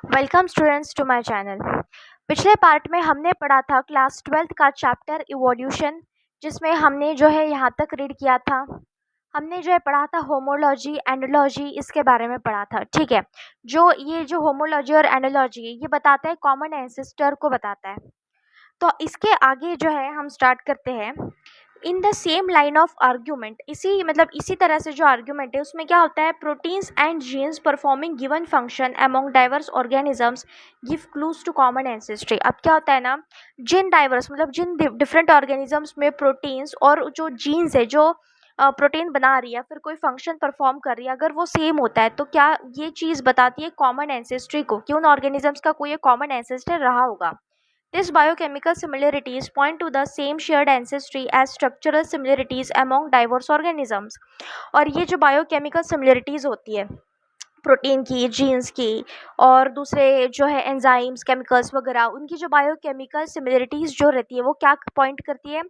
Welcome students to my channel. पिछले part में हमने पढ़ा था क्लास 12th का चैप्टर इवोल्यूशन, जिसमें हमने जो है यहाँ तक रीड किया था। हमने जो है पढ़ा था होमोलॉजी एंडोलॉजी, इसके बारे में पढ़ा था। ठीक है, जो होमोलॉजी और एंडोलॉजी ये बताता है कॉमन एंसेस्टर को बताता है। तो इसके आगे जो है हम स्टार्ट करते हैं। In the same line of argument, इसी तरह से जो आर्ग्यूमेंट है उसमें क्या होता है, proteins and genes performing given function among diverse organisms give clues to common ancestry. अब क्या होता है ना, जिन डिफरेंट ऑर्गेनिजम्स में प्रोटीन्स और जो जीन्स है, जो प्रोटीन बना रही है, फिर कोई फंक्शन परफॉर्म कर रही है, अगर वो सेम होता है तो क्या ये चीज़ बताती है कॉमन एंसेस्ट्री को, कि उन ऑर्गेनिजम्स का कोई कॉमन एंसेस्टर रहा होगा। These biochemical similarities point to the same shared ancestry as structural similarities among diverse organisms। और ये जो बायोकेमिकल सिमिलरिटीज़ होती है प्रोटीन की, जीन्स की और दूसरे जो है एंजाइम्स, केमिकल्स वगैरह, उनकी जो बायोकेमिकल सिमिलरिटीज़ जो रहती है वो क्या पॉइंट करती है,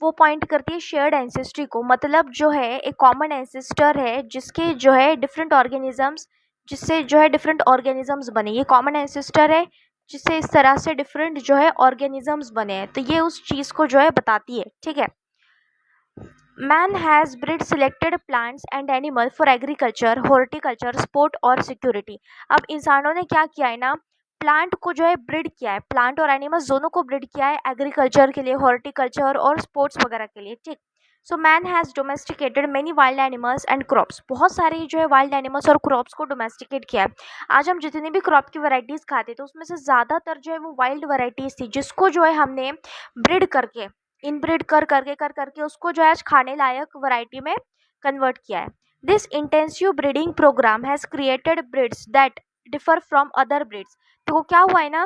वो पॉइंट करती है शेयर्ड एंसेस्ट्री को। मतलब जो है एक कॉमन एंसेस्टर है जिसके जो है डिफरेंट ऑर्गेनिजम्स, जिससे जो है डिफरेंट ऑर्गेनिजम्स बने। ये कॉमन एंसेस्टर है जिससे इस तरह से डिफरेंट जो है ऑर्गेनिजम्स बने हैं, तो ये उस चीज़ को जो है बताती है। ठीक है, man has breed selected plants and animal for agriculture, horticulture, sport और सिक्योरिटी। अब इंसानों ने क्या किया है ना, प्लांट को जो है ब्रीड किया है, प्लांट और एनिमल्स दोनों को ब्रीड किया है एग्रीकल्चर के लिए, हॉर्टिकल्चर और स्पोर्ट्स वगैरह के लिए। ठीक, so man has domesticated many wild animals and crops. बहुत सारे जो है वाइल्ड एनिमल्स और क्रॉप्स को डोमेस्टिकेट किया है। आज हम जितनी भी क्रॉप की वैरायटीज़ खाते थे उसमें से ज़्यादातर जो है वो वाइल्ड वैरायटीज़ थी, जिसको जो है हमने ब्रीड करके, इनब्रीड कर करके उसको जो है आज खाने लायक वैरायटी में कन्वर्ट किया है। This intensive breeding programme has created breeds that differ from other breeds. तो क्या हुआ है ना,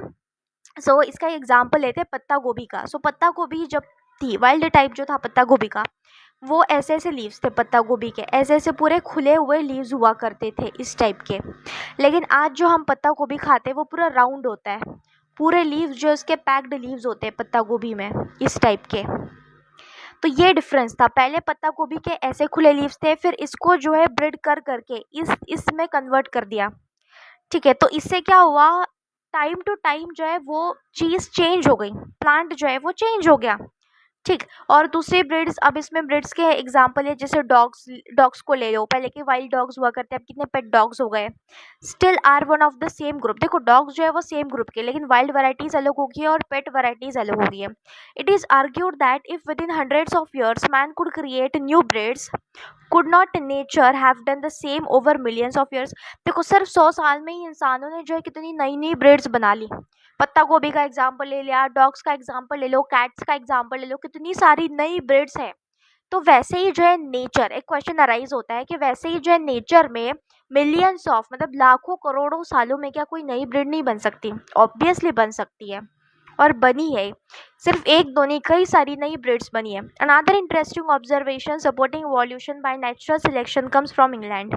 इसका एग्जाम्पल लेते हैं पत्ता गोभी का। पत्ता गोभी जब थी, वाइल्ड टाइप जो था पत्ता गोभी का, वो ऐसे ऐसे लीव्स थे पत्ता गोभी के, ऐसे ऐसे पूरे खुले हुए लीव्स हुआ करते थे इस टाइप के। लेकिन आज जो हम पत्ता गोभी खाते हैं वो पूरा राउंड होता है, पूरे लीव्स जो इसके पैक्ड लीव्स होते हैं पत्ता गोभी में, इस टाइप के। तो ये डिफरेंस था, पहले पत्ता गोभी के ऐसे खुले लीव्स थे, फिर इसको जो है ब्रीड कर करके इसमें कन्वर्ट कर दिया। ठीक है, तो इससे क्या हुआ, टाइम टू टाइम जो है वो चीज़ चेंज हो गई, प्लांट जो है वो चेंज हो गया। ठीक, और दूसरी ब्रीड्स, अब इसमें ब्रीड्स के एग्जांपल है, जैसे डॉग्स, डॉग्स को ले लो, पहले के वाइल्ड डॉग्स हुआ करते हैं, अब कितने पेट डॉग्स हो गए। Still are one of the same group. देखो डॉग्स जो है वो सेम ग्रुप के, लेकिन वाइल्ड वैरायटीज अलग होगी और पेट वैरायटीज अलग होगी है। It is argued that if with in hundreds of years man could create new breeds, could not nature have done the same over millions of years. देखो सिर्फ 100 साल में ही इंसानों ने जो है कितनी नई नई ब्रीड्स बना ली। पत्ता गोभी का एग्जाम्पल ले लिया, डॉग्स का एग्जाम्पल ले लो, कैट्स का एग्जाम्पल ले लो, कितनी सारी नई ब्रीड्स हैं। तो वैसे ही जो है नेचर, एक क्वेश्चन अराइज होता है कि वैसे ही जो है नेचर में मिलियंस ऑफ, मतलब लाखों करोड़ों सालों में क्या कोई नई ब्रीड नहीं बन सकती? ऑब्वियसली बन सकती है, और बनी है। सिर्फ एक दो नहीं, कई सारी नई ब्रीड्स बनी है। Another interesting observation supporting evolution by natural selection comes from England.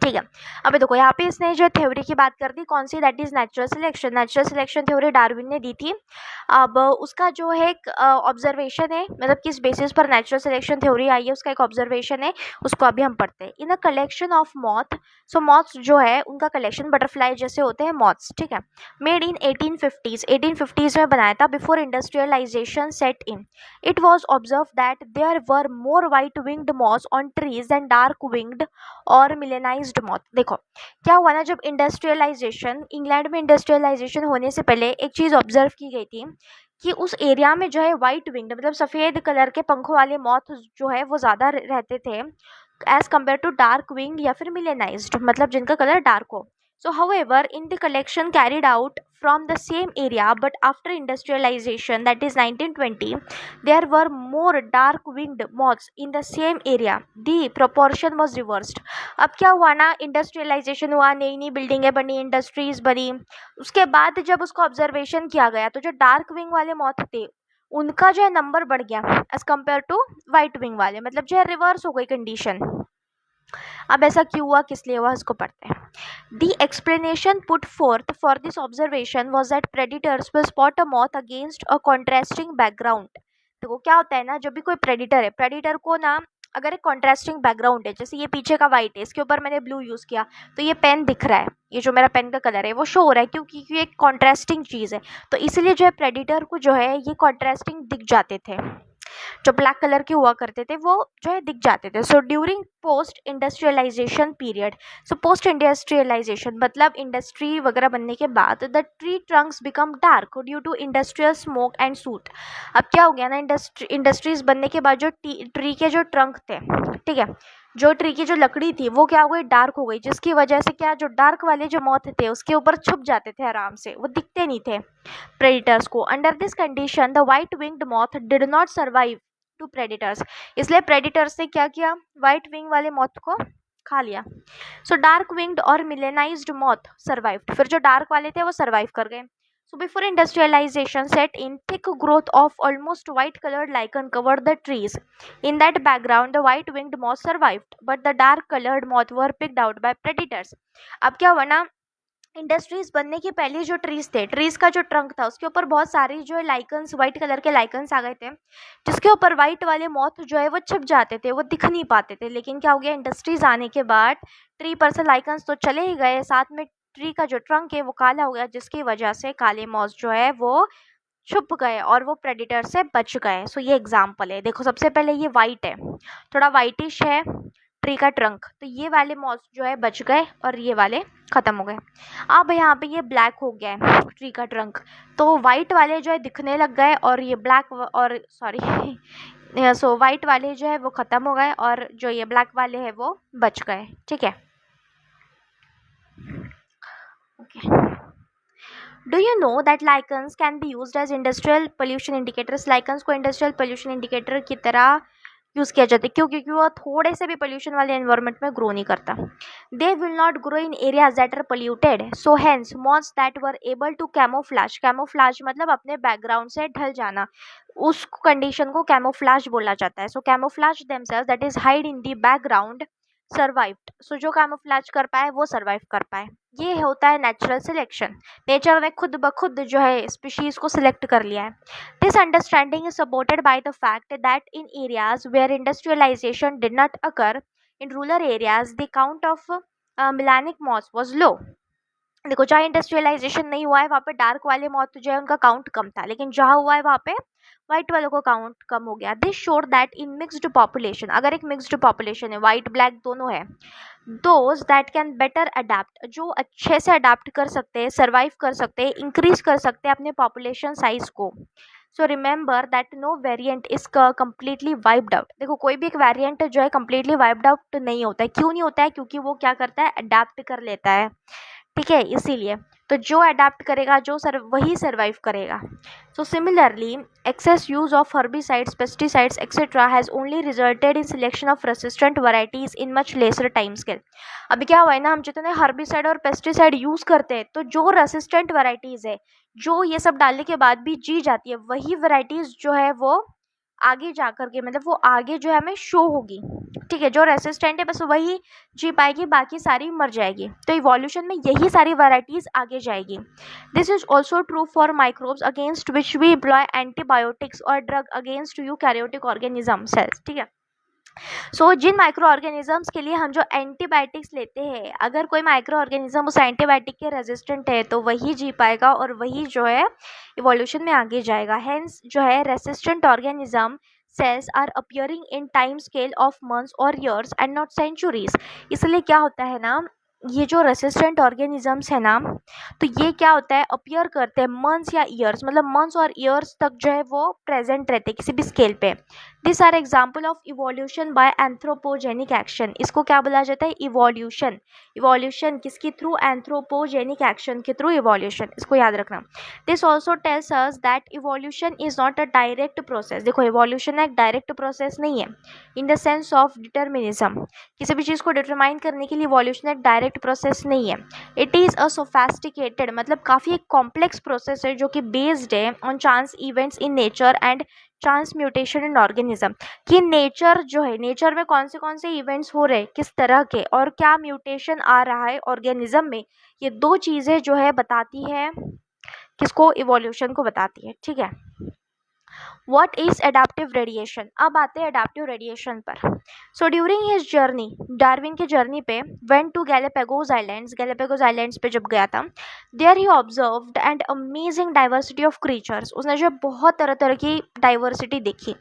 ठीक है, अभी देखो यहाँ पे इसने जो थ्योरी की बात कर दी, कौन सी, that is natural selection. Natural selection theory Darwin ने दी थी। अब उसका जो है एक ऑब्जर्वेशन है, मतलब किस बेसिस पर नेचुरल सिलेक्शन थ्योरी आई है, उसका एक ऑब्जर्वेशन है, उसको अभी हम पढ़ते हैं। In a collection of moth, so moths जो है उनका कलेक्शन, बटरफ्लाई जैसे होते हैं मॉथ्स, ठीक है, मेड इन 1850s, 1850s में बनाया था, before industrialisation set in. It was observe that there were more white winged moths on trees than dark winged और मिलेनाइज्ड मॉथ। देखो क्या हुआ ना, जब इंडस्ट्रियलाइजेशन, इंग्लैंड में इंडस्ट्रियलाइजेशन होने से पहले एक चीज़ ऑब्जर्व की गई थी कि उस एरिया में जो है वाइट विंग्ड, मतलब सफ़ेद कलर के पंखों वाले मॉथ जो है वो ज़्यादा रहते थे, as compare to dark wing या फिर मिलेनाइज्ड, मतलब जिनका कलर डार्क हो। So however, in the collection carried out from the same area but after industrialization, that is 1920, there were more dark winged moths in the same area. The proportion was reversed. अब क्या हुआ ना, industrialisation हुआ, नई नई बिल्डिंगें बनी, industries बनी, उसके बाद जब उसको ऑब्जर्वेशन किया गया तो जो डार्क विंग वाले मॉथ थे उनका जो है नंबर बढ़ गया as compare to white wing वाले, मतलब जो है रिवर्स हो गई कंडीशन। अब ऐसा क्यों हुआ, किस लिए हुआ, इसको पढ़ते हैं। The explanation put fourth for this observation was that predators will spot a moth against a contrasting background. देखो क्या होता है ना, जब भी कोई प्रेडिटर है, प्रेडिटर को ना अगर एक कॉन्ट्रास्टिंग बैकग्राउंड है, जैसे ये पीछे का वाइट है, इसके ऊपर मैंने ब्लू यूज़ किया, तो ये पेन दिख रहा है, ये जो मेरा पेन का कलर है वो शो हो रहा है, क्योंकि एक कॉन्ट्रास्टिंग चीज़ है। तो इसीलिए जो है प्रेडिटर को जो है ये कॉन्ट्रास्टिंग दिख जाते थे, जो ब्लैक कलर के हुआ करते थे वो जो है दिख जाते थे। So during post industrialisation period, so post industrialisation मतलब इंडस्ट्री वगैरह बनने के बाद, the tree trunks become dark due to industrial smoke and soot. अब क्या हो गया ना, इंडस्ट्रीज बनने के बाद जो ट्री के जो ट्रंक थे, ठीक है, जो ट्री की जो लकड़ी थी वो क्या हो गई, डार्क हो गई, जिसकी वजह से क्या, जो डार्क वाले जो मौत थे उसके ऊपर छुप जाते थे आराम से, वो दिखते नहीं थे प्रेडिटर्स को। Under this condition the white winged moth did not survive to predators, इसलिए प्रेडिटर्स ने क्या किया, व्हाइट विंग वाले मॉथ को खा लिया। सो डार्क विंग्ड और मिलेनाइज्ड मॉथ सर्वाइव्ड, फिर जो डार्क वाले थे वो सर्वाइव कर गए। So before industrialization set in, thick growth of almost white-colored lichen covered the trees. In that background, the white-winged moth survived, but the dark-colored moth were picked out by predators. अब क्या हुआ ना, industries बनने के पहले जो trees थे, trees का जो ट्रंक था उसके ऊपर बहुत सारे जो है लाइकन्स, व्हाइट कलर के लाइकन्स आ गए थे, जिसके ऊपर व्हाइट वाले मॉथ जो है वो छिप जाते थे, वो दिख नहीं पाते थे। लेकिन क्या हो गया, इंडस्ट्रीज आने के बाद ट्री पर से लाइकन्स तो चले ही गए, साथ में ट्री का जो ट्रंक है वो काला हो गया, जिसकी वजह से काले मॉथ जो है वो छुप गए और वो प्रेडिटर से बच गए। सो ये एग्जाम्पल है, देखो सबसे पहले ये वाइट है, थोड़ा वाइटिश है ट्री का ट्रंक, तो ये वाले मॉथ जो है बच गए और ये वाले खत्म हो गए। अब यहाँ पे ये ब्लैक हो गया है ट्री का ट्रंक, तो वाइट वाले जो है दिखने लग गए और ये ब्लैक और सॉरी सो वाइट वाले जो है वो खत्म हो गए और जो ये ब्लैक वाले हैं वो बच गए, ठीक है। Do you know that lichens can be used as industrial pollution indicators? Lichens को industrial pollution indicator की तरह यूज़ किया जाता है, क्यों, क्योंकि वो थोड़े से भी पोल्यूशन वाले एनवायरनमेंट में ग्रो नहीं करता। They will not grow in areas that are polluted, so hence moths that were able to camouflage, camouflage मतलब अपने बैकग्राउंड से ढल जाना, उस कंडीशन को कैमोफ्लाज बोला जाता है। So camouflage themselves, that is hide in the background, survived. So जो कैमोफ्लाज कर पाए वो सर्वाइव कर पाए, ये होता है नेचुरल सिलेक्शन। नेचर ने खुद ब खुद जो है स्पीशीज को सिलेक्ट कर लिया है। This understanding is supported by the fact that in areas where industrialisation did not occur, in rural areas the count of melanic moths was low. देखो, जहाँ इंडस्ट्रियलाइजेशन नहीं हुआ है वहाँ पे डार्क वाले मॉथ जो है उनका काउंट कम था, लेकिन जहाँ हुआ है वहाँ पे व्हाइट वालों को काउंट कम हो गया। This showed that in mixed population, अगर एक मिक्स्ड पॉपुलेशन है, व्हाइट ब्लैक दोनों है, those that can better adapt, जो अच्छे से अडेप्ट कर सकते हैं, सर्वाइव कर सकते हैं, इंक्रीज कर सकते हैं अपने पॉपुलेशन साइज को। So remember that no variant is completely wiped out. देखो, कोई भी एक वेरिएंट जो है कम्प्लीटली वाइप्ड आउट नहीं होता है। क्यों नहीं होता है? क्योंकि वो क्या करता है, अडेप्ट कर लेता है, ठीक है, इसीलिए। तो जो अडेप्ट करेगा, जो वही सर्वाइव करेगा। So similarly excess use of herbicides, pesticides etcetera has only resulted in selection of resistant varieties in much lesser time scale. अभी क्या हुआ है ना, हम जितने हर्बिसाइड और पेस्टिसाइड यूज करते हैं, तो जो रेसिस्टेंट वैरायटीज है, जो ये सब डालने के बाद भी जी जाती है, वही वैरायटीज जो है वो आगे जा कर के, मतलब वो आगे जो है हमें शो होगी, ठीक है। जो रेसिस्टेंट है बस वही जी पाएगी, बाकी सारी मर जाएगी। तो इवोल्यूशन में यही सारी वैरायटीज आगे जाएगी। This is also true for microbes against which we employ antibiotics or drug against eukaryotic organism cells, ठीक है। सो जिन माइक्रो ऑर्गेनिजम्स के लिए हम जो एंटीबायोटिक्स लेते हैं, अगर कोई माइक्रो ऑर्गेनिज्म उस एंटीबायोटिक के रेजिस्टेंट है तो वही जी पाएगा और वही जो है इवोल्यूशन में आगे जाएगा। हेंस जो है resistant organism cells are appearing in time scale of months or years and not centuries। इसलिए क्या होता है ना, ये जो रेसिस्टेंट ऑर्गेनिजम्स है ना, तो ये क्या होता है, अपीयर करते हैं मंथ्स या ईयर्स, मतलब मंथ्स और ईयर्स तक जो है वो प्रेजेंट रहते हैं किसी भी स्केल पे। This are example of evolution by anthropogenic action. इसको क्या बोला जाता है, इवोल्यूशन। इवोल्यूशन किसके थ्रू, एंथ्रोपोजेनिक एक्शन के थ्रू इवोल्यूशन, इसको याद रखना। This also tells us that evolution is not a direct process. देखो, इवोल्यूशन एक डायरेक्ट प्रोसेस नहीं है in the sense of determinism. किसी भी चीज़ को डिटरमाइन करने के लिए इवोल्यूशन एक डायरेक्ट प्रोसेस नहीं है। इट इज़ अ सोफेस्टिकेटेड, मतलब काफ़ी एक कॉम्प्लेक्स प्रोसेस है जो कि बेस्ड है on chance events in nature and transmutation in organism. कि नेचर जो है, नेचर में कौन से इवेंट्स हो रहे हैं, किस तरह के, और क्या म्यूटेशन आ रहा है ऑर्गेनिज्म में, ये दो चीज़ें जो है बताती है किसको, इवोल्यूशन को बताती है, ठीक है। What is adaptive radiation. अब आते हैं एडाप्टिव रेडिएशन पर। So during his journey, Darwin की जर्नी पे, went to Galapagos islands, Galapagos islands पे जब गया था, there he observed and amazing diversity of creatures, उसने जो बहुत तरह तरह की डाइवर्सिटी देखी।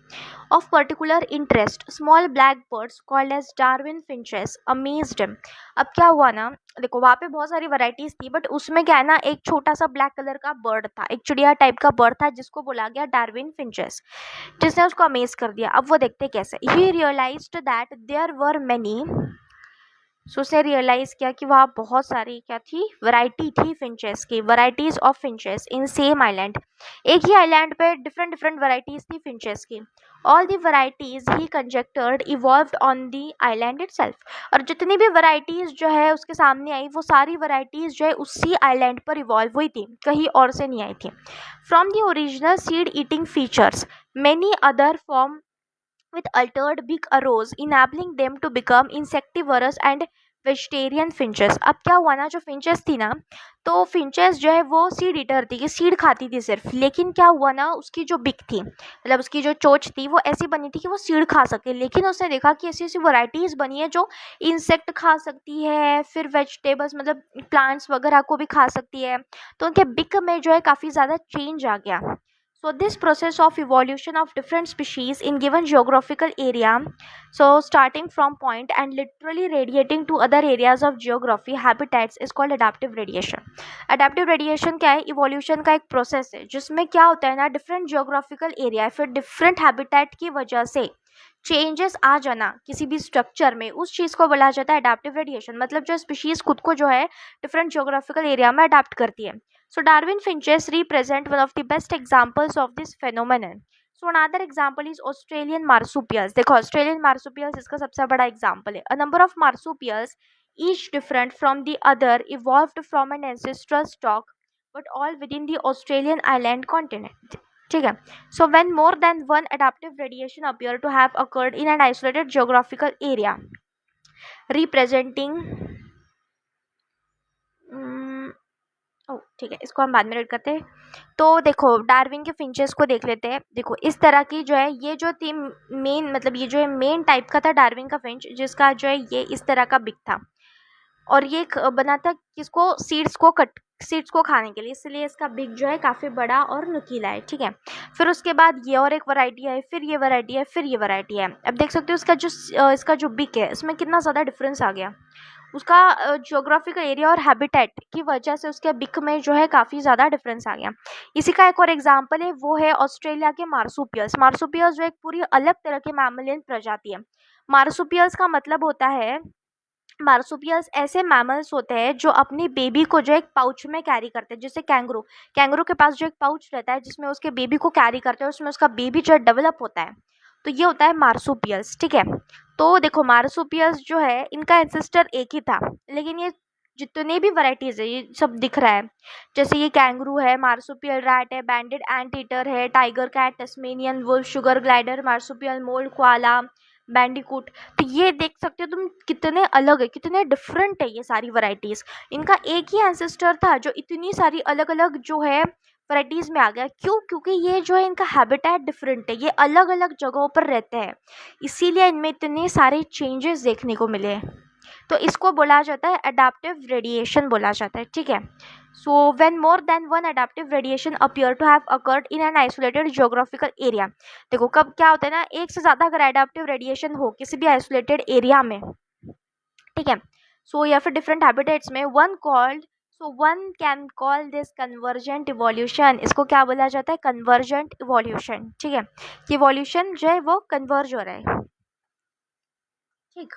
Of particular interest, small black birds called as Darwin finches amazed him. अब क्या हुआ ना, देखो वहाँ पे बहुत सारी वैरायटीज थी, बट उसमें क्या है ना, एक छोटा सा ब्लैक कलर का बर्ड था, एक चिड़िया टाइप का बर्ड था, जिसको बोला गया डार्विन फिंचेस, जिसने उसको अमेज कर दिया। अब वो देखते कैसे, he realised that there were many, so उसने रियलाइज किया कि वहाँ बहुत सारी क्या थी, वैरायटी थी फिंचेस की, varieties of finches in same island. एक ही आइलैंड पे डिफरेंट डिफरेंट वैरायटीज थी फिंचेस की। All the varieties he conjectured evolved on the island itself, और जितनी भी वैरायटीज जो है उसके सामने आई, वो सारी वैरायटीज जो है उसी आइलैंड पर इवॉल्व हुई थी, कहीं और से नहीं आई थी। From the original seed eating features, many other form with altered beak arose, enabling them to become insectivorous and vegetarian finches. अब क्या हुआ ना, जो फिंचेस थी ना, तो फिंचेस जो है वो सीड ईटर थी, कि सीड खाती थी सिर्फ, लेकिन क्या हुआ ना, उसकी जो बिक थी, मतलब उसकी जो चोंच थी, वो ऐसी बनी थी कि वो सीड खा सके। लेकिन उसने देखा कि ऐसी ऐसी वैरायटीज बनी है जो इंसेक्ट खा सकती है, फिर वेजिटेबल्स मतलब प्लांट्स वगैरह को भी खा सकती है, तो उनके बिक में जो है काफ़ी ज़्यादा चेंज आ गया। So this process of evolution of different species in given geographical area, so starting from point and literally radiating to other areas of geography habitats is called adaptive radiation. Adaptive radiation क्या है, evolution का एक process है, जिसमें क्या होता है ना, different geographical area फिर different habitat की वजह से चेंजेस आ जाना किसी भी स्ट्रक्चर में, उस चीज़ को बोला जाता है अडेप्टिव रेडिएशन। मतलब जो स्पीशीज खुद को जो है डिफरेंट जियोग्राफिकल एरिया में अडेप्ट करती है। So Darwin finches represent one of the best examples of this phenomenon. So another example is Australian marsupials. देखो ऑस्ट्रेलियन मार्सुपियल्स इसका सबसे बड़ा एग्जांपल है। A number of marsupials each different from the other evolved from an ancestral stock but all within the Australian island continent. ठीक है। So when more than one adaptive radiation appear to have occurred in an isolated geographical area representing, ठीक है, इसको हम बाद में read करते हैं। तो देखो डार्विन के फिंचेस को देख लेते हैं। देखो इस तरह की जो है, ये जो थी मेन, मतलब ये जो है मेन टाइप का था डार्विन का फिंच, जिसका जो है ये इस तरह का बिक था, और ये बना था किसको, सीड्स को खाने के लिए, इसलिए इसका बिग जो है काफ़ी बड़ा और नुकीला है। ठीक है। फिर उसके बाद ये और एक वैरायटी है, फिर ये वैरायटी है, फिर ये वैरायटी है। अब देख सकते हो इसका जो बिग है, इसमें कितना ज़्यादा डिफरेंस आ गया। उसका जियोग्राफिकल एरिया और हैबिटेट की वजह से उसके बिक में जो है काफ़ी ज़्यादा डिफरेंस आ गया। इसी का एक और एग्जाम्पल है, वो है ऑस्ट्रेलिया के मार्सुपियल्स। मार्सुपियल्स जो एक पूरी अलग तरह के मैमलियन प्रजाति है। मार्सुपियल्स का मतलब होता है, मार्सुपियल्स ऐसे मैमल्स होते हैं जो अपनी बेबी को जो एक पाउच में कैरी करते हैं, जैसे कैंगरू के पास जो एक पाउच रहता है जिसमें उसके बेबी को कैरी करते हैं, उसमें उसका बेबी जो डेवलप होता है, तो ये होता है मार्सुपियल्स। ठीक है। तो देखो मार्सुपियल्स जो है इनका एंसेस्टर एक ही था, लेकिन ये जितने भी वैरायटीज है ये सब दिख रहा है, जैसे ये कैंगरू है, मार्सुपियल रैट है, बैंडेड एंट ईटर है, tiger cat, Tasmanian wolf, sugar glider, marsupial mould, koala, bandicoot. तो ये देख सकते हो तुम कितने अलग है, कितने डिफरेंट है ये सारी वैरायटीज। इनका एक ही एंसेस्टर था जो इतनी सारी अलग अलग जो है वैरायटीज में आ गया। क्यों? क्योंकि ये जो है इनका हैबिटेट डिफरेंट है, ये अलग अलग जगहों पर रहते हैं, इसीलिए इनमें इतने सारे चेंजेस देखने को मिले हैं। तो इसको बोला जाता है अडेप्टिव रेडिएशन बोला जाता है। ठीक है। So when more than one adaptive radiation appear to have occurred in an isolated geographical area. देखो कब क्या होता है ना, एक से ज़्यादा अगर अडेप्टिव रेडिएशन हो किसी भी आइसोलेटेड एरिया में, ठीक है, सो या फिर डिफरेंट हैबिटेट्स में, one can call this convergent evolution. इसको क्या बोला जाता है? Convergent evolution. ठीक है, इवोल्यूशन जो है वो कन्वर्ज हो रहा है। ठीक।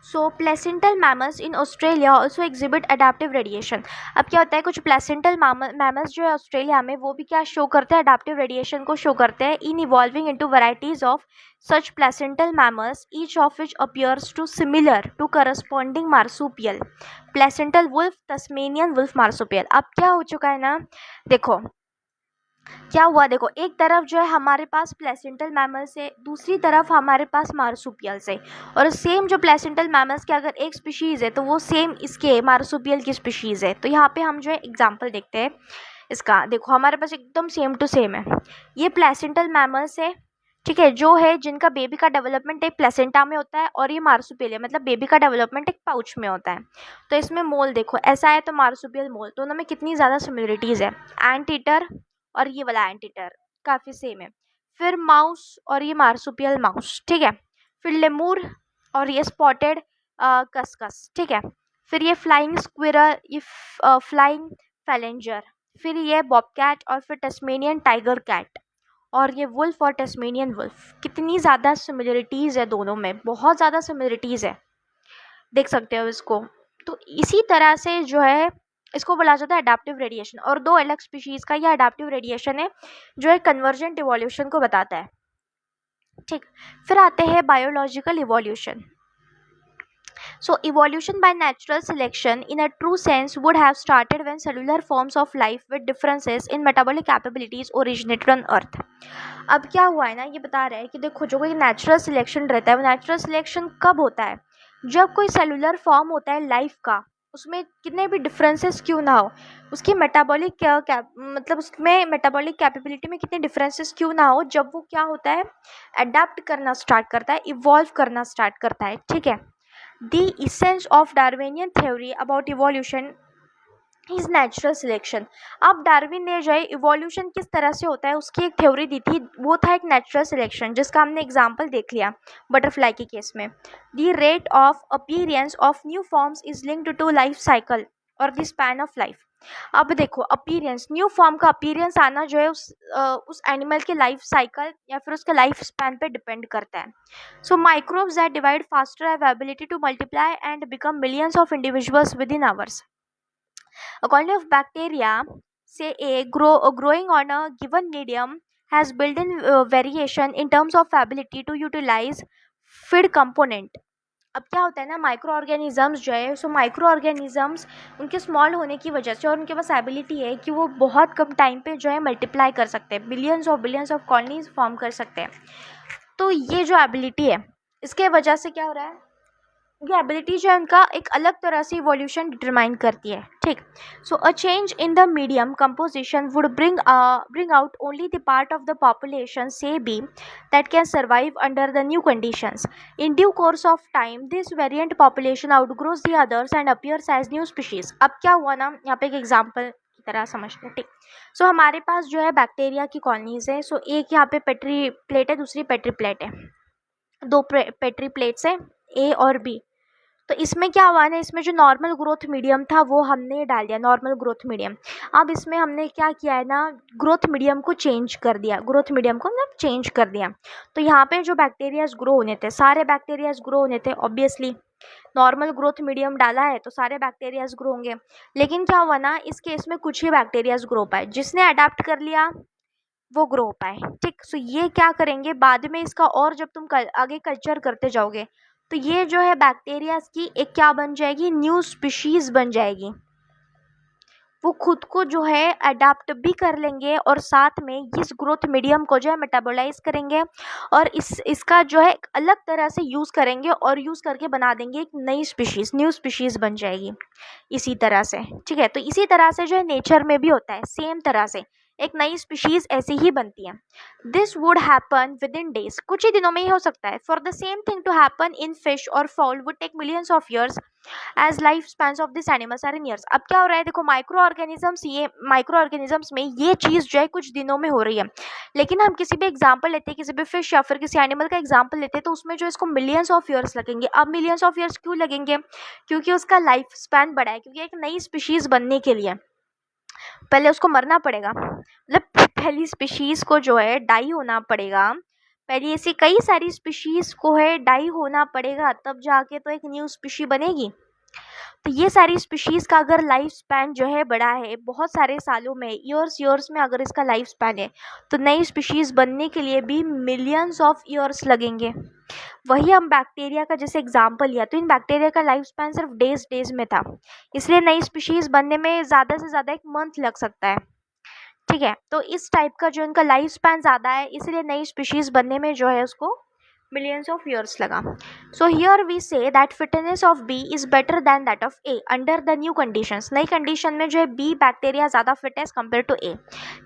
So placental mammals in Australia also exhibit adaptive radiation. अब क्या होता है, कुछ प्लेसेंटल मैमल्स जो है ऑस्ट्रेलिया में, वो भी क्या शो करते हैं, अडेप्टिव रेडिएशन को शो करते हैं in evolving into varieties of such placental mammals, each of which appears to similar to corresponding marsupial, placental wolf, Tasmanian wolf, marsupial. अब क्या हो चुका है ना, देखो क्या हुआ देखो, एक तरफ जो है हमारे पास प्लेसेंटल मैमल्स है, दूसरी तरफ हमारे पास मार्सुपियल्स है। और सेम जो प्लेसेंटल मैमल्स के अगर एक स्पीशीज़ है तो वो सेम इसके मार्सुपियल की स्पीशीज़ है। तो यहाँ पे हम जो है एग्जांपल देखते हैं इसका। देखो हमारे पास एकदम सेम टू सेम है। ये प्लेसेंटल मैमल्स है, ठीक है, जो है जिनका बेबी का डेवलपमेंट एक प्लेसेंटा में होता है, और ये मार्सुपियल है, मतलब बेबी का डेवलपमेंट एक पाउच में होता है। तो इसमें मोल देखो ऐसा है, तो मार्सुपियल मोल, दोनों में कितनी ज़्यादा सिमिलरिटीज़ है। एंट ईटर और ये वाला एंटीटर काफ़ी सेम है। फिर माउस और ये मार्सुपियल माउस, ठीक है। फिर लेमूर और ये स्पॉटेड कस्कस, ठीक है। फिर ये फ्लाइंग स्क्विरल, ये फ्लाइंग फैलेंजर, फिर ये बॉबकैट, और फिर टस्मेनियन टाइगर कैट, और ये वुल्फ और टस्मेनियन वुल्फ। कितनी ज़्यादा सिमिलरिटीज़ है दोनों में, बहुत ज़्यादा सिमिलरिटीज़ है, देख सकते हो इसको। तो इसी तरह से जो है इसको बोला जाता है अडेप्टिव रेडिएशन। और दो अलग स्पीशीज़ का यह अडेप्टिव रेडिएशन है जो एक कन्वर्जेंट इवोल्यूशन को बताता है, ठीक। फिर आते हैं biological evolution. So evolution by natural selection in a true sense would have started when cellular forms of life with differences in metabolic capabilities originated on earth. अब क्या हुआ है ना, ये बता रहा है कि देखो जो कोई नेचुरल सिलेक्शन रहता है, वो नेचुरल सिलेक्शन कब होता है, जब कोई सेलुलर फॉर्म होता है लाइफ का, उसमें कितने भी डिफरेंसेस क्यों ना हो, उसकी मेटाबॉलिक मतलब उसमें मेटाबॉलिक कैपेबिलिटी में कितने डिफरेंसेस क्यों ना हो, जब वो क्या होता है, अडेप्ट करना स्टार्ट करता है, इवॉल्व करना स्टार्ट करता है, ठीक है। The essence of Darwinian theory about evolution is natural selection. अब डार्विन ने जो है इवोल्यूशन किस तरह से होता है उसकी एक थ्योरी दी थी, वो था एक नेचुरल सिलेक्शन, जिसका हमने एग्जाम्पल देख लिया बटरफ्लाई के केस में। The rate of appearance of new forms is linked to life cycle और द स्पैन ऑफ लाइफ। अब देखो अपीयरेंस, न्यू फॉर्म का अपीयरेंस आना जो है उस एनिमल के लाइफ साइकिल या फिर उसके लाइफ स्पैन पे डिपेंड करता है। So microbes that divide faster have ability to multiply and become millions of individuals within hours. A colony of bacteria, say growing on a given medium, has built-in variation in terms of ability to utilize feed component. अब क्या होता है ना, micro organisms जो है, so micro organisms उनके small होने की वजह से और उनके पास एबिलिटी है कि वो बहुत कम टाइम पे जो है मल्टीप्लाई कर सकते हैं, बिलियंस ऑफ कॉलोनीज फॉर्म कर सकते हैं। तो ये जो एबिलिटी है, इसके वजह से क्या हो रहा है, ये एबिलिटी जो है उनका एक अलग तरह से इवोल्यूशन डिटरमाइन करती है, ठीक। So a change in the medium composition would bring out only the part of the population, say B, that can survive under the new conditions. In due course of time, this variant population outgrows the others and appears as new species. अब क्या हुआ ना, यहाँ पे एक example की तरह समझते हैं, ठीक। सो हमारे पास जो है बैक्टीरिया की कॉलोनीज है। सो एक यहाँ पे पेट्री प्लेट है, दूसरी पेट्री प्लेट है, दो पेट्री प्लेट्स है ए और बी। तो इसमें क्या हुआ ना, इसमें जो नॉर्मल ग्रोथ मीडियम था वो हमने डाल दिया, नॉर्मल ग्रोथ मीडियम। अब इसमें हमने क्या किया है ना, ग्रोथ मीडियम को चेंज कर दिया, ग्रोथ मीडियम को मतलब चेंज कर दिया। तो यहाँ पे जो बैक्टीरियाज ग्रो होने थे, सारे बैक्टीरियाज ग्रो होने थे, ऑब्वियसली नॉर्मल ग्रोथ मीडियम डाला है तो सारे बैक्टीरियाज ग्रो होंगे। लेकिन क्या हुआ ना, इस केस में कुछ ही बैक्टीरियाज ग्रो पाए, जिसने अडेप्ट कर लिया वो ग्रो पाए, ठीक। सो ये क्या करेंगे बाद में इसका, और जब तुम आगे कल्चर करते जाओगे तो ये जो है बैक्टीरिया की एक क्या बन जाएगी, न्यू स्पीशीज बन जाएगी। वो खुद को जो है अडेप्ट भी कर लेंगे और साथ में इस ग्रोथ मीडियम को जो है मेटाबोलाइज करेंगे और इसका जो है एक अलग तरह से यूज़ करेंगे और यूज़ करके बना देंगे एक नई स्पीशीज़, न्यू स्पीशीज़ बन जाएगी इसी तरह से, ठीक है। तो इसी तरह से जो है नेचर में भी होता है, सेम तरह से एक नई स्पीशीज़ ऐसी ही बनती है। This would happen within days, कुछ ही दिनों में ही हो सकता है। For the same thing to happen in fish or fowl would take millions of years as life spans of this animals are in years. अब क्या हो रहा है देखो, माइक्रो ऑर्गेनिजम्स में ये चीज़ जो है कुछ दिनों में हो रही है। लेकिन हम किसी भी एग्जाम्पल लेते हैं, किसी भी फिश या फिर किसी एनिमल का एग्जाम्पल लेते हैं, तो उसमें जो इसको मिलियंस ऑफ ईयर्स लगेंगे। अब मिलियंस ऑफ ईयर्स क्यों लगेंगे, क्योंकि उसका लाइफ स्पैन बड़ा है, क्योंकि एक नई स्पीशीज़ बनने के लिए पहले उसको मरना पड़ेगा, मतलब पहली स्पीशीज़ को जो है डाई होना पड़ेगा, पहले ऐसी कई सारी स्पीशीज़ को है डाई होना पड़ेगा, तब जाके तो एक न्यू स्पीशी बनेगी। तो ये सारी स्पीशीज़ का अगर लाइफ स्पैन जो है बड़ा है, बहुत सारे सालों में, ईयर्स में अगर इसका लाइफ स्पैन है, तो नई स्पीशीज़ बनने के लिए भी मिलियंस ऑफ ईयर्स लगेंगे। वही हम बैक्टीरिया का जैसे एग्जाम्पल लिया, तो इन बैक्टीरिया का लाइफ स्पैन सिर्फ डेज में था, इसलिए नई स्पीशीज़ बनने में ज़्यादा से ज़्यादा 1 मंथ लग सकता है, ठीक है, तो इस टाइप का जो इनका लाइफ स्पैन ज़्यादा है, इसलिए नई स्पीशीज बनने में जो है उसको millions of years लगा. So here we say that fitness of B is better than that of A under the new conditions. नई condition में जो है B बैक्टीरिया ज़्यादा fit है compared to A.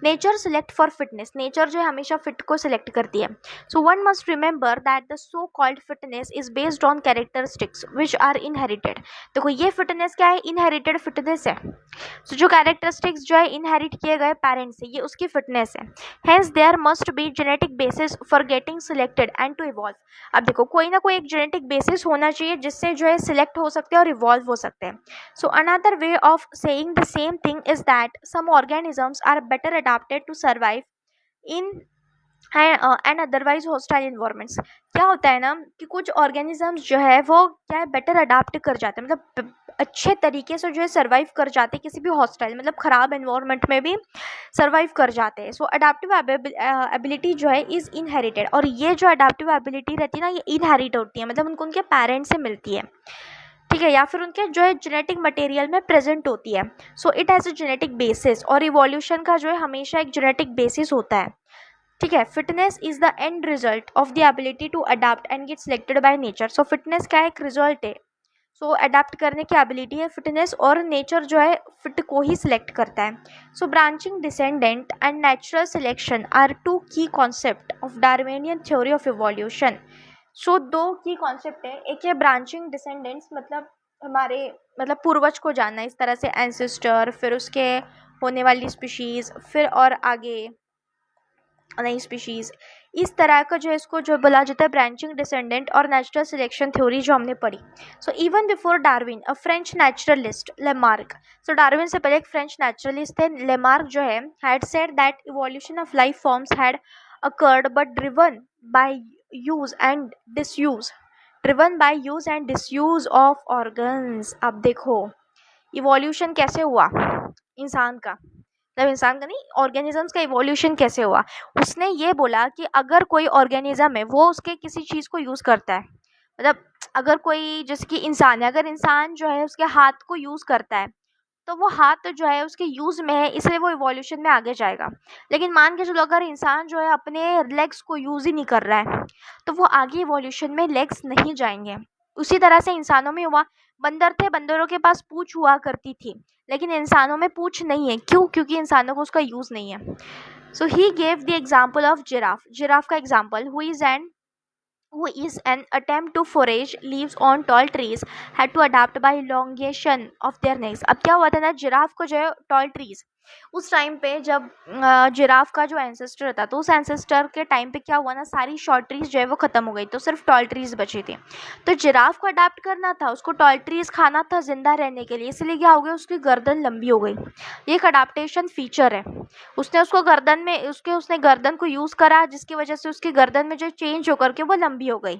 Nature select for fitness. Nature जो है हमेशा fit को select करती है. So one must remember that the so-called fitness is based on characteristics which are inherited. देखो ये fitness क्या है? Inherited fitness है. So जो characteristics जो है inherit किए गए parents से, ये उसकी fitness है. Hence there must be genetic basis for getting selected and to evolve. अब देखो कोई ना कोई एक जेनेटिक बेसिस होना चाहिए जिससे जो है सिलेक्ट हो सकते हैं और इवॉल्व हो सकते हैं. So another way of saying the same thing is that some organisms are better adapted to survive in and otherwise hostile environments. क्या होता है ना कि कुछ ऑर्गेनिजम्स जो है वो क्या है बेटर अडाप्ट कर जाते हैं, मतलब अच्छे तरीके से जो है सर्वाइव कर जाते हैं किसी भी हॉस्टाइल मतलब ख़राब एनवायरनमेंट में भी सर्वाइव कर जाते हैं. सो अडाप्टिव एबिलिटी जो है इज़ इनहेरिटेड, और ये जो अडाप्टिव एबिलिटी रहती है ना ये इनहेरिट होती है, मतलब उनको उनके पेरेंट्स से मिलती है. ठीक है, या फिर उनके जो है जेनेटिक मटेरियल में प्रेजेंट होती है. So it has a genetic basis, और इवोल्यूशन का जो है हमेशा एक जेनेटिक बेसिस होता है. ठीक है, fitness is the end result of the ability to adapt and get selected by nature. सो फिटनेस क्या एक रिजल्ट है, सो अडाप्ट करने की एबिलिटी है फिटनेस, और नेचर जो है फिट को ही सिलेक्ट करता है. So branching descendant and natural selection are two key concept of Darwinian theory of evolution. So दो की कॉन्सेप्ट है, एक है ब्रांचिंग डिसेंडेंट्स मतलब हमारे मतलब पूर्वज को जानना, इस तरह से एंसेस्टर, फिर उसके होने वाली स्पीशीज़, फिर और आगे नई स्पीशीज़, इस तरह का जो है इसको जो बोला जाता है ब्रांचिंग डिसेंडेंट और नेचुरल सिलेक्शन थ्योरी जो हमने पढ़ी. So even before Darwin a French naturalist Lamarck, so Darwin से पहले एक फ्रेंच नेचुरलिस्ट थे लेमार्क जो है, had said that evolution of life forms had occurred but driven by use and disuse of organs. अब देखो इवोल्यूशन कैसे हुआ इंसान का, मतलब इंसान का नहीं ऑर्गेनिजम्स का इवोल्यूशन कैसे हुआ. उसने ये बोला कि अगर कोई ऑर्गेनिज्म है वो उसके किसी चीज़ को यूज़ करता है, मतलब अगर कोई जैसे कि इंसान है, अगर इंसान जो है उसके हाथ को यूज़ करता है तो वो हाथ जो है उसके यूज़ में है, इसलिए वो इवोल्यूशन में आगे जाएगा. लेकिन मान के चलो अगर इंसान जो है अपने लेग्स को यूज़ ही नहीं कर रहा है तो वो आगे इवोल्यूशन में लेग्स नहीं जाएंगे. उसी तरह से इंसानों में हुआ, बंदर थे, बंदरों के पास पूँछ हुआ करती थी, लेकिन इंसानों में पूँछ नहीं है. क्यों? क्योंकि इंसानों को उसका यूज़ नहीं है. So he gave the example of giraffe का example who is an attempt to forage leaves on tall trees had to adapt by elongation of their necks. अब क्या हुआ था ना, जिराफ को जो है टॉल ट्रीज, उस टाइम पे जब जिराफ का जो एंसेस्टर था तो उस एंसेस्टर के टाइम पे क्या हुआ ना, सारी शॉर्ट ट्रीज जो है वो ख़त्म हो गई, तो सिर्फ टॉल ट्रीज बची थी. तो जिराफ को अडाप्ट करना था, उसको टॉल ट्रीज खाना था जिंदा रहने के लिए, इसलिए क्या हो गया उसकी गर्दन लंबी हो गई. ये एक अडाप्टेशन फीचर है. उसको गर्दन में उसने गर्दन को यूज़ करा जिसकी वजह से उसकी गर्दन में जो चेंज होकर के वो लंबी हो गई.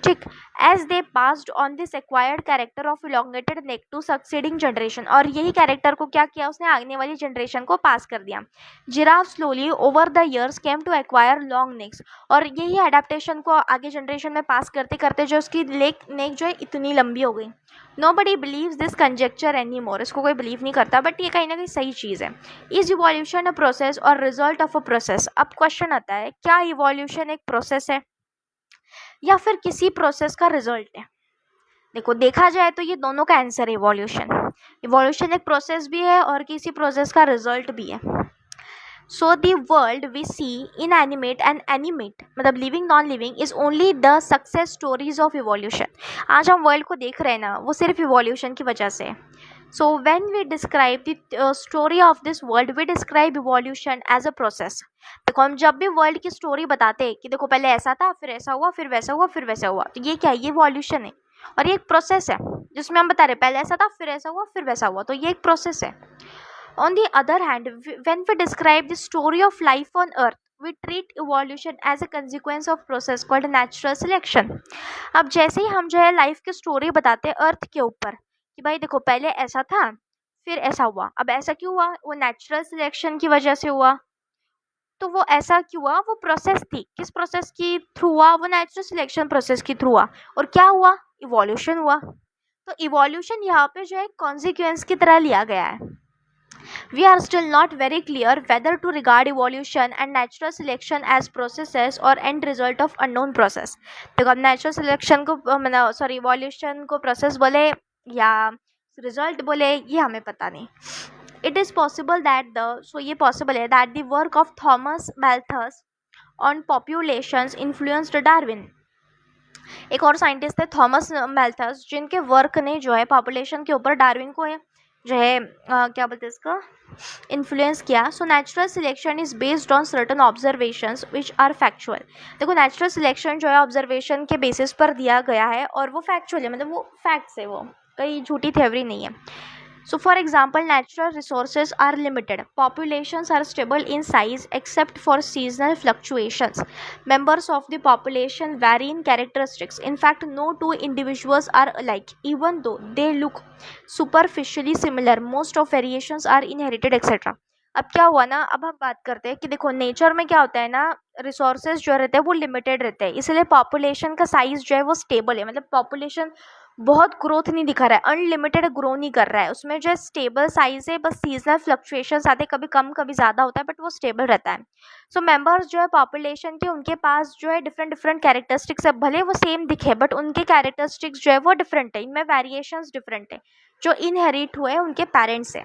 ठीक, as they passed on this acquired character of elongated neck to succeeding generation, और यही कैरेक्टर को क्या किया उसने आगे वाली जनरेशन को पास कर दिया. Giraffe slowly over the years came to acquire long necks, और यही एडेप्टेशन को आगे जनरेशन में पास करते करते जो उसकी नेक जो है इतनी लंबी हो गई. Nobody believes this conjecture anymore, इसको कोई बिलीव नहीं करता, बट ये कहीं ना कहीं सही चीज़ है. इज इवोल्यूशन अ प्रोसेस और रिजल्ट ऑफ अ प्रोसेस. अब क्वेश्चन आता है क्या इवोल्यूशन एक प्रोसेस है या फिर किसी प्रोसेस का रिजल्ट है. देखो देखा जाए तो ये दोनों का आंसर है. इवोल्यूशन एक प्रोसेस भी है और किसी प्रोसेस का रिजल्ट भी है. So the world we see inanimate and animate मतलब living non living is only the success stories of evolution. आज हम वर्ल्ड को देख रहे हैं ना वो सिर्फ इवोल्यूशन की वजह से. So when we describe the story of this world we describe evolution as a process. देखो हम जब भी वर्ल्ड की स्टोरी बताते हैं कि देखो पहले ऐसा था, फिर ऐसा हुआ, फिर वैसा हुआ, फिर वैसा हुआ, तो ये क्या है, ये इवोल्यूशन है. और ये एक प्रोसेस है जिसमें हम बता रहे पहले ऐसा था, फिर ऐसा हुआ, फिर वैसा हुआ, तो ये एक प्रोसेस है. On the other hand, when we describe the story of life on earth, we treat evolution as a consequence of process called natural selection. अब जैसे ही हम जो है लाइफ की स्टोरी बताते हैं अर्थ के ऊपर कि भाई देखो पहले ऐसा था फिर ऐसा हुआ, अब ऐसा क्यों हुआ, वो नेचुरल सिलेक्शन की वजह से हुआ. तो वो ऐसा क्यों हुआ, वो प्रोसेस थी, किस प्रोसेस की थ्रू हुआ, वो नेचुरल सिलेक्शन प्रोसेस की थ्रू हुआ. और क्या हुआ, इवोल्यूशन हुआ. तो इवोल्यूशन यहाँ पे जो है कॉन्सिक्वेंस की तरह लिया गया है. We are still not very clear whether to regard evolution and natural selection as processes or end result of unknown process. देखो अब नेचुरल सिलेक्शन को सॉरी इवोल्यूशन को प्रोसेस बोले या रिजल्ट बोले ये हमें पता नहीं. It is possible that ये पॉसिबल है that the work of Thomas Malthus on populations influenced Darwin. एक और साइंटिस्ट थे थॉमस मेल्थस जिनके वर्क ने जो है पॉपुलेशन के ऊपर डार्विन को जो है क्या बोलते हैं इसका इन्फ्लुएंस किया. So natural selection is based on certain observations which are factual. देखो नेचुरल सिलेक्शन जो है ऑब्जर्वेशन के बेसिस पर दिया गया है और वो फैक्चुअल है, मतलब वो फैक्ट्स है, वो कहीं झूठी थ्योरी नहीं है. So for example, natural resources are limited. Populations are stable in size except for seasonal fluctuations. Members of the population vary in characteristics. In fact, no two individuals are alike, even though they look superficially similar. Most of variations are inherited, etc. अब क्या हुआ ना, अब हम बात करते हैं कि देखो नेचर में क्या होता है ना, रिसोर्सेज जो रहते हैं वो लिमिटेड रहते हैं, इसलिए पॉपुलेशन का साइज जो है वो स्टेबल है. मतलब पॉपुलेशन बहुत ग्रोथ नहीं दिखा रहा है, अनलिमिटेड ग्रो नहीं कर रहा है, उसमें जो है स्टेबल साइज है. बस सीजनल फ्लक्चुएशंस आते हैं, कभी कम कभी ज़्यादा होता है, बट वो स्टेबल रहता है. सो मेंबर्स जो है पॉपुलेशन के उनके पास जो है डिफरेंट डिफरेंट कैरेक्टरिस्टिक्स है, भले वो सेम दिखे बट उनके कैरेक्टरिस्टिक्स जो है वो डिफरेंट है, इनमें वेरिएशंस डिफरेंट है जो इनहेरिट हुए उनके पेरेंट्स से.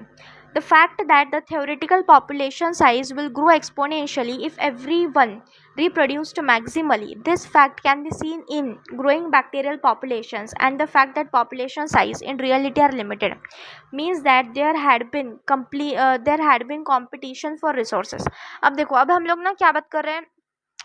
The fact that the theoretical population size will grow exponentially if everyone reproduced maximally. This fact can be seen in growing bacterial populations, and the fact that population size in reality are limited means that there had been competition for resources. अब देखो, अब हम लोग ना क्या बात कर रहे हैं,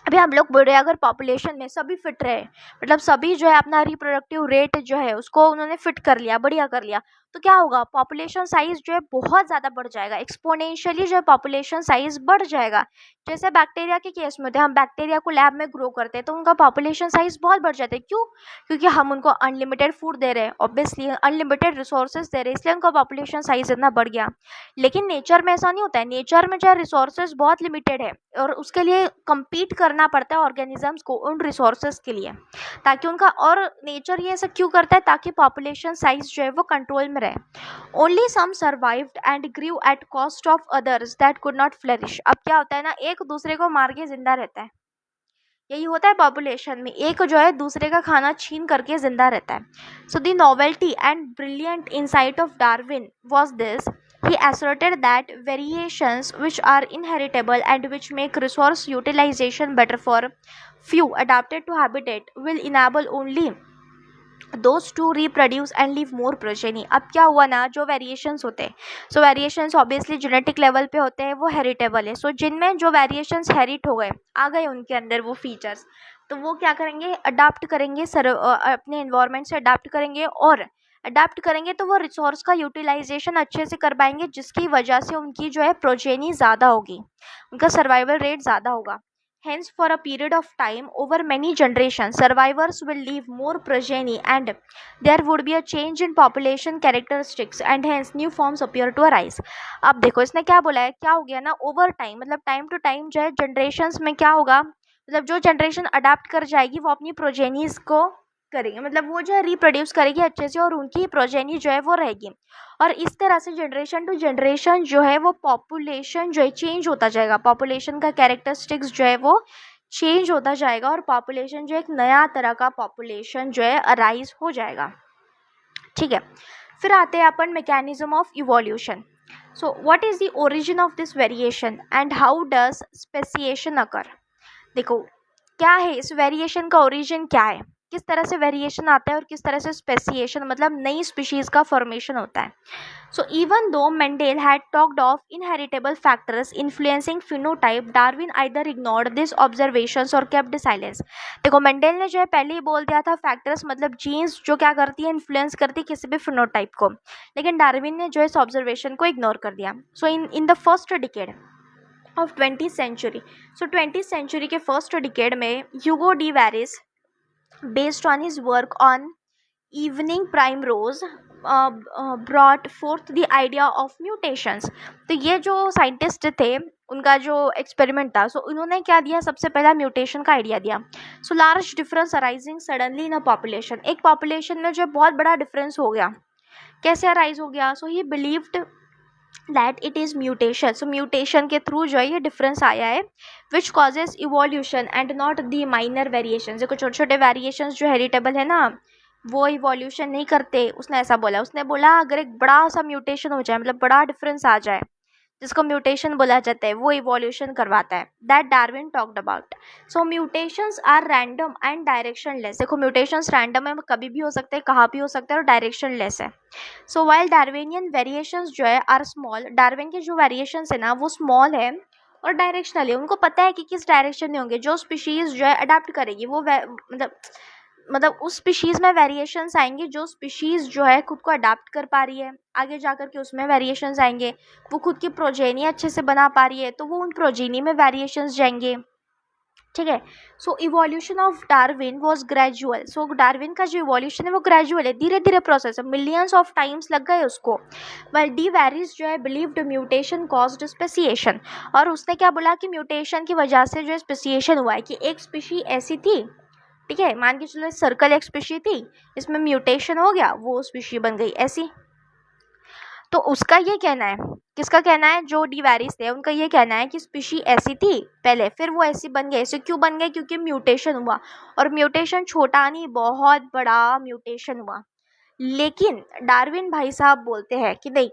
अभी हम लोग बोल रहे हैं अगर पॉपुलेशन में सभी फिट रहे, मतलब सभी जो है अपना रिप्रोडक्टिव रेट जो है उसको उन्होंने फिट कर लिया, बढ़िया कर लिया, तो क्या होगा, पॉपुलेशन साइज जो है बहुत ज़्यादा बढ़ जाएगा, एक्सपोनेंशियली जो है पॉपुलेशन साइज बढ़ जाएगा. जैसे बैक्टीरिया के केस में होते हैं, हम बैक्टीरिया को लैब में ग्रो करते हैं तो उनका पॉपुलेशन साइज बहुत बढ़ जाता है. क्यों? क्योंकि हम उनको अनलिमिटेड फूड दे रहे हैं, ऑब्वियसली अनलिमिटेड रिसोर्सेज दे रहे हैं, इसलिए उनका पॉपुलेशन साइज इतना बढ़ गया. लेकिन नेचर में ऐसा नहीं होता है, नेचर में जो है रिसोर्सेज बहुत लिमिटेड है और उसके लिए कम्पीट करना पड़ता है ऑर्गेनिजम्स को उन रिसोर्सेज के लिए, ताकि उनका, और नेचर ये ऐसा क्यों करता है, ताकि पॉपुलेशन साइज जो है वो कंट्रोल में रहे. Only some survived and grew at cost of others that could not flourish. अब क्या होता है ना, एक दूसरे को मार के जिंदा रहता है, यही होता है पॉपुलेशन में, एक जो है दूसरे का खाना छीन करके जिंदा रहता है. So the novelty and brilliant insight of Darwin was this. He asserted that variations which are inheritable and which make resource utilization better for few adapted to habitat will enable only those to reproduce and leave more progeny. अब क्या हुआ ना, जो variations होते हैं, सो variations obviously genetic level पे होते हैं, वो हेरिटेबल है. सो जिनमें जो वेरिएशंस हेरिट हो गए, आ गए उनके अंदर वो फीचर्स, तो वो क्या करेंगे, अडाप्ट करेंगे, अपने एनवायरनमेंट से अडाप्ट करेंगे, और अडाप्ट करेंगे तो वो रिसोर्स का यूटिलाइजेशन अच्छे से कर पाएंगे, जिसकी वजह से उनकी जो है प्रोजेनी ज़्यादा होगी, उनका सर्वाइवल रेट ज़्यादा होगा. Hence, for a period of time over many generations, survivors will leave more progeny and there would be a change in population characteristics and hence new forms appear to arise. अब देखो इसने क्या बोला है, क्या हो गया ना, ओवर टाइम, मतलब टाइम टू टाइम जो है जनरेशन्स में क्या होगा, मतलब जो जनरेशन अडाप्ट कर जाएगी वो अपनी प्रोजेनीज को करेंगे, मतलब वो जो है रिप्रोड्यूस करेगी अच्छे से और उनकी प्रोजेनी जो है वो रहेगी. और इस तरह से जनरेशन टू जनरेशन जो है वो पॉपुलेशन जो है चेंज होता जाएगा, पॉपुलेशन का कैरेक्टरिस्टिक्स जो है वो चेंज होता जाएगा और पॉपुलेशन जो एक नया तरह का पॉपुलेशन जो है अराइज हो जाएगा. ठीक है, फिर आते हैं अपन mechanism of evolution. So what is the origin of this variation and how does speciation occur. देखो क्या है इस वेरिएशन का ओरिजिन, क्या है, किस तरह से वेरिएशन आता है और किस तरह से स्पेसिएशन, मतलब नई स्पीशीज का फॉर्मेशन होता है. So even though Mendel had talked of inheritable factors influencing phenotype, Darwin either ignored this observations और केप्ट साइलेंस. देखो मेंडेल ने जो है पहले ही बोल दिया था फैक्टर्स मतलब जीन्स जो क्या करती है, इन्फ्लुएंस करती है किसी भी फिनोटाइप को, लेकिन डार्विन ने जो है इस ऑब्जर्वेशन को इग्नोर कर दिया. So in the first decade of 20th century, so 20th century के फर्स्ट डिकेड में Hugo de Vries, based on his work on evening primrose, brought forth the idea of mutations. तो ये जो scientist थे उनका जो एक्सपेरिमेंट था, सो उन्होंने क्या दिया, सबसे पहला म्यूटेशन का आइडिया दिया. So large difference arising suddenly in a population, एक पॉपुलेशन में जो बहुत बड़ा डिफरेंस हो गया, कैसे अराइज हो गया. So he believed that it is mutation. So mutation के थ्रू जो है ये डिफरेंस आया है, which causes evolution and not the minor variation. देखो छोटे छोटे वेरिएशंस जो हेरिटेबल है ना, वो इवोल्यूशन नहीं करते। उसने ऐसा बोला, उसने बोला अगर एक बड़ा सा म्यूटेशन हो जाए, मतलब बड़ा डिफरेंस आ जाए, जिसको म्यूटेशन बोला जाता है, वो इवोल्यूशन करवाता है। That Darwin talked about. So mutations are random and directionless. देखो म्यूटेशंस रैंडम है, कभी भी हो सकते हैं, कहाँ भी हो सकते हैं, और डायरेक्शन लेस है। सो वाइल डार्विनियन वेरिएशंस जो है आर स्मॉल, डार्विन के जो वेरिएशंस है ना वो स्मॉल है और डायरेक्शनल है। उनको पता है कि किस डायरेक्शन में होंगे। जो स्पीशीज जो है अडेप्ट करेगी वो मतलब उस स्पीशीज में वेरिएशंस आएंगे जो स्पीशीज जो है खुद को अडाप्ट कर पा रही है, आगे जाकर के उसमें वेरिएशंस आएंगे। वो खुद की प्रोजेनी अच्छे से बना पा रही है तो वो उन प्रोजेनी में वेरिएशंस जाएंगे, ठीक है। So evolution of Darwin was gradual. So Darwin का जो इवोल्यूशन है वो ग्रेजुअल है, धीरे धीरे प्रोसेस है, मिलियंस ऑफ टाइम्स लग गए उसको। वेल डी वेरिस जो है बिलीव्ड म्यूटेशन कॉज्ड स्पेसिएशन, और उसने क्या बोला कि म्यूटेशन की वजह से जो है स्पेसिएशन हुआ है, कि एक स्पीशी ऐसी थी, ठीक है, मान के चलो सर्कल एक स्पीशी थी, इसमें म्यूटेशन हो गया, वो स्पीशी बन गई ऐसी। तो उसका ये कहना है, किसका कहना है, जो डी वेरिस थे उनका ये कहना है कि स्पीशी ऐसी थी पहले, फिर वो ऐसी बन गई। ऐसे क्यों बन गई, क्योंकि म्यूटेशन हुआ, और म्यूटेशन छोटा नहीं बहुत बड़ा म्यूटेशन हुआ। लेकिन डार्विन भाई साहब बोलते हैं कि नहीं,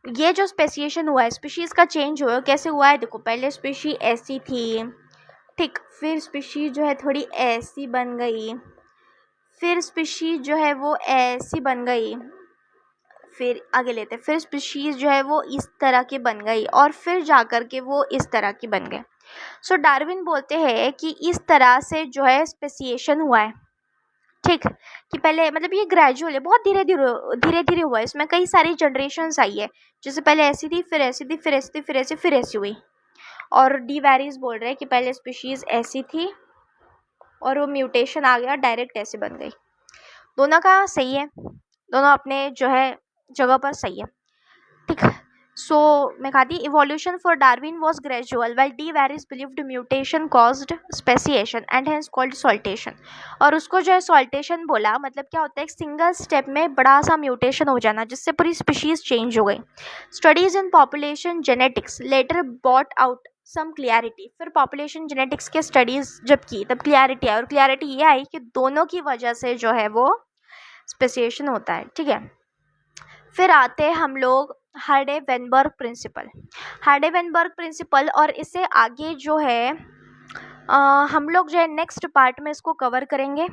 ये जो स्पेसिएशन हुआ है, स्पीशीज का चेंज हुआ है, कैसे हुआ है, देखो पहले स्पीशी ऐसी थी, ठीक, फिर स्पीशी जो है थोड़ी ऐसी बन गई, फिर स्पीशी जो है वो ऐसी बन गई, फिर आगे लेते, फिर स्पीशीज जो है वो इस तरह की बन गई, और फिर जाकर के वो इस तरह की बन गए। सो डार्विन बोलते हैं कि इस तरह से जो है स्पेसिएशन हुआ है, ठीक, कि पहले मतलब ये ग्रेजुअल है, बहुत धीरे धीरे हुआ है, इसमें कई सारी जनरेशन्स आई है, जैसे पहले ऐसी थी, फिर ऐसी थी, फिर ऐसी थी, फिर ऐसी, फिर ऐसी हुई। और डी वेरिस बोल रहे हैं कि पहले स्पीशीज ऐसी थी और वो म्यूटेशन आ गया, डायरेक्ट ऐसे बन गई। दोनों का सही है, दोनों अपने जो है जगह पर सही है, ठीक। सो मैं कहती evolution for Darwin was gradual well de Vries believed mutation caused speciation and hence called saltation. और उसको जो है सॉल्टेशन बोला, मतलब क्या होता है, एक सिंगल स्टेप में बड़ा सा म्यूटेशन हो जाना जिससे पूरी स्पीशीज चेंज हो गई। Studies in population genetics later brought out some clarity. फिर पॉपुलेशन जेनेटिक्स के स्टडीज जब की तब क्लियरिटी आई, और क्लियरिटी ये आई कि दोनों की वजह से जो है वो स्पेसिएशन होता है, ठीक है। फिर आते हैं हम लोग हार्डे-वेनबर्ग प्रिंसिपल। हार्डे-वेनबर्ग प्रिंसिपल, और इससे आगे जो है हम लोग जो है नेक्स्ट पार्ट में इसको कवर करेंगे,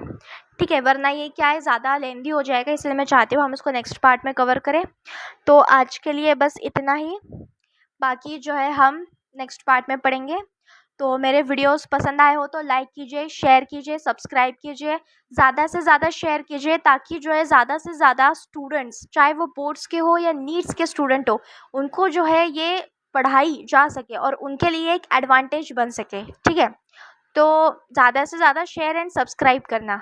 ठीक है, वरना ये क्या है ज़्यादा लेंदी हो जाएगा, इसलिए मैं चाहती हूँ हम इसको नेक्स्ट पार्ट में कवर करें। तो आज के लिए बस इतना ही, बाकी जो है हम नेक्स्ट पार्ट में पढ़ेंगे। तो मेरे वीडियोस पसंद आए हो तो लाइक कीजिए, शेयर कीजिए, सब्सक्राइब कीजिए, ज़्यादा से ज़्यादा शेयर कीजिए, ताकि जो है ज़्यादा से ज़्यादा स्टूडेंट्स, चाहे वो बोर्ड्स के हो या नीट्स के स्टूडेंट हो, उनको जो है ये पढ़ाई जा सके और उनके लिए एक एडवांटेज बन सके, ठीक है। तो ज़्यादा से ज़्यादा शेयर एंड सब्सक्राइब करना।